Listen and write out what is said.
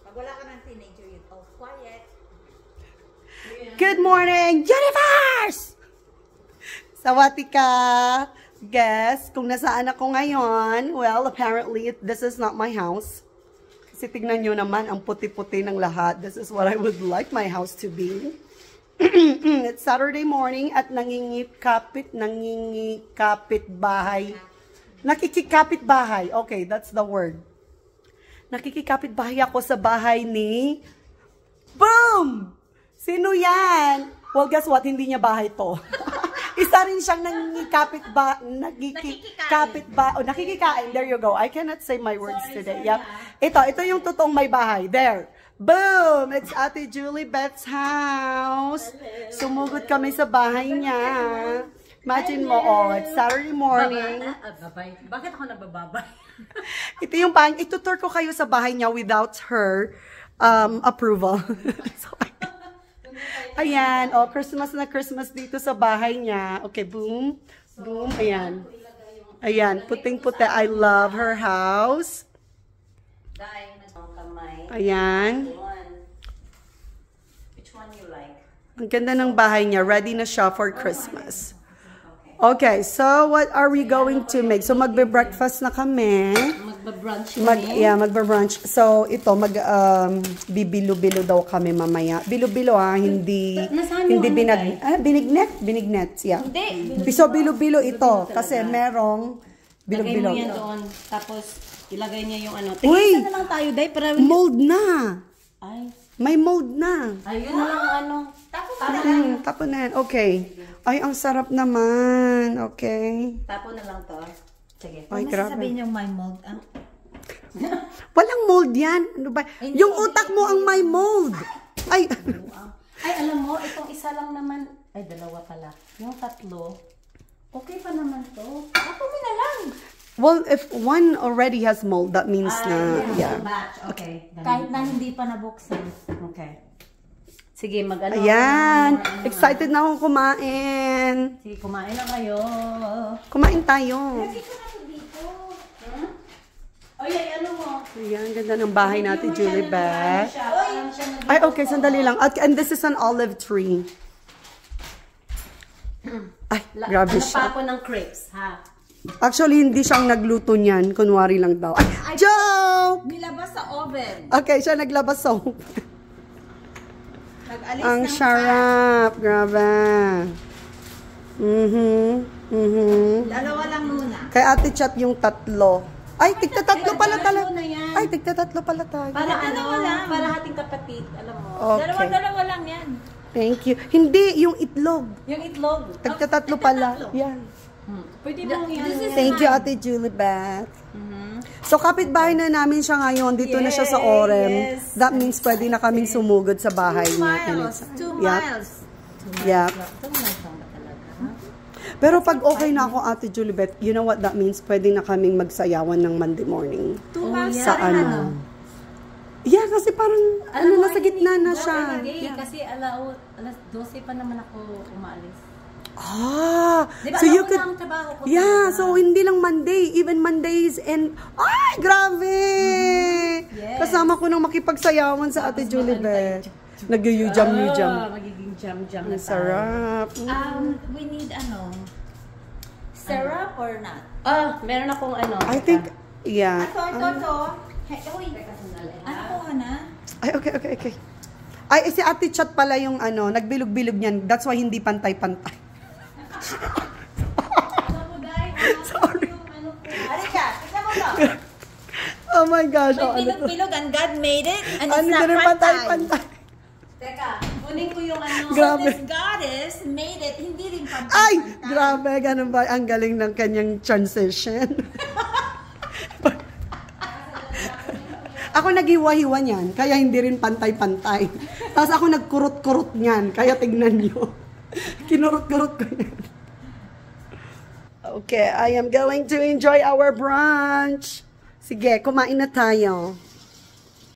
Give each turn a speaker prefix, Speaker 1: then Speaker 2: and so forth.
Speaker 1: Pag wala ka ng teenager, yun, oh, quiet.
Speaker 2: Good morning, universe! Sawatika! Guess, kung nasaan ako ngayon, well, apparently, this is not my house. Kasi tignan nyo naman, ang puti-puti ng lahat. This is what I would like my house to be. It's Saturday morning at nangingikapit bahay. Nakikikapit bahay. Okay, that's the word. Nakikikapit bahay ako sa bahay ni... Boom! Sino yan? Well, guess what? Hindi niya bahay to. Isa rin siyang nakikikain. There you go. I cannot say my words today. Yep. Ito yung totoong may bahay. There. Boom! It's Ate Julie Beth's house. Sumugod kami sa bahay niya. Imagine mo, oh, it's Saturday morning.
Speaker 1: Bakit ako nabababay?
Speaker 2: Ito yung bahay. Itutur ko kayo sa bahay niya without her approval. So, ayan, oh, Christmas na Christmas dito sa bahay niya. Okay, boom, boom, ayan. Ayan, puting-puti. I love her house. Ayan.
Speaker 1: Which one you like?
Speaker 2: Ang ganda ng bahay niya. Ready na siya for Christmas. Okay, so what are we going to make? So magbe-breakfast na kami.
Speaker 1: Magbe-brunch kami.
Speaker 2: Magbe-brunch. So ito, bibilo-bilo daw kami mamaya. Bilo-bilo hindi binignet, yeah.
Speaker 1: Hindi.
Speaker 2: So bilo-bilo ito kasi merong bilo-bilo.
Speaker 1: Lagay mo yan doon, tapos ilagay niya yung ano.
Speaker 2: Uy!
Speaker 1: Tingin na lang tayo, day, para
Speaker 2: mold na.
Speaker 1: Ay.
Speaker 2: May mold na.
Speaker 1: Ayun na lang ano.
Speaker 2: Tapo na yan. Okay. Ay, ang sarap naman. Okay.
Speaker 1: Tapo na lang to. Sige.
Speaker 2: Ay, grabe.
Speaker 1: Sabihin yung my mold, ah?
Speaker 2: Walang mold yan. Ano ba? Yung utak mo ang may mold. Ay.
Speaker 1: Ay, alam mo, itong isa lang naman. Ay, dalawa pala. Yung tatlo. Okay pa naman to. Tapo mo na lang.
Speaker 2: Well, if one already has mold, that means na, yeah.
Speaker 1: Batch. Okay. Kahit na hindi pa nabuksan. Okay. Sige, mag-ano.
Speaker 2: Ayan. Excited na akong kumain.
Speaker 1: Sige, kumain na kayo.
Speaker 2: Kumain tayo.
Speaker 1: Lagi ko na ito dito. Ay, ano mo?
Speaker 2: Ayan, ganda ng bahay natin, Julie Beth. Ay, okay, sandali lang. And this is an olive tree. Ay, grabe siya.
Speaker 1: Ano pa ako ng crepes, ha?
Speaker 2: Actually, hindi siyang nagluto niyan. Kunwari lang daw. Ay, joke!
Speaker 1: Nilabas sa oven.
Speaker 2: Okay, siya naglabas sa oven.
Speaker 1: Nag-alis
Speaker 2: Ang
Speaker 1: ng
Speaker 2: sarap. Grabe.
Speaker 1: Dalawa lang muna.
Speaker 2: Kay Ate Chat yung tatlo. Ay, tigta-tatlo pala talaga. Ay, tigta-tatlo pala tayo.
Speaker 1: Para ano, para hating kapatid, alam mo.
Speaker 2: Okay.
Speaker 1: Dalawa lang yan.
Speaker 2: Thank you. Hindi, yung itlog.
Speaker 1: Yung itlog.
Speaker 2: Tigta-tatlo pala. Yan.
Speaker 1: Pwede mo yan.
Speaker 2: Thank you, Ate Julie Beth. So, kapitbahay na namin siya ngayon. Dito na siya sa Orem.
Speaker 1: Yes.
Speaker 2: That means pwede na kaming sumugod sa bahay niya.
Speaker 1: 2 miles.
Speaker 2: Yep. Pero pag okay na ako, Ate Julie Beth, you know what that means? Pwede na kaming magsayawan ng Monday morning.
Speaker 1: 2 miles
Speaker 2: Sa ano? Yeah, kasi parang, nasa gitna na siya.
Speaker 1: Yeah. Kasi alas 12 pa naman ako umaalis.
Speaker 2: Ah,
Speaker 1: diba,
Speaker 2: so you could,
Speaker 1: yeah,
Speaker 2: so hindi lang Monday, even Mondays and, ay, grabe!
Speaker 1: Yes.
Speaker 2: Kasama ko nang makipagsayawan sa Ate Julie Beth. Nag-yu-jam-yu-jam.
Speaker 1: Magiging jam-jam na tayo.
Speaker 2: Sarap.
Speaker 1: We need syrup or not? Meron akong
Speaker 2: I think, yeah.
Speaker 1: Ito. Uy, ano ko na?
Speaker 2: Ay, okay. Ay, si Ate Chat pala yung nagbilog-bilog niyan. That's why hindi pantay-pantay. Sorry. Oh my gosh.
Speaker 1: May bilog-bilog and God made it and it's
Speaker 2: Ano
Speaker 1: not
Speaker 2: pantay-pantay.
Speaker 1: Teka, kunin ko yung
Speaker 2: Grabe.
Speaker 1: this goddess made it, hindi rin pantay.
Speaker 2: Ay, grabe. Ganun ba? Ang galing ng kanyang transition. Ako naghiwa-hiwa niyan, kaya hindi rin pantay-pantay. Tapos ako nagkurot-kurot niyan, kaya tignan niyo. Kinurot-kurot ko yan. Okay, I am going to enjoy our brunch. Sige, kumain na tayo.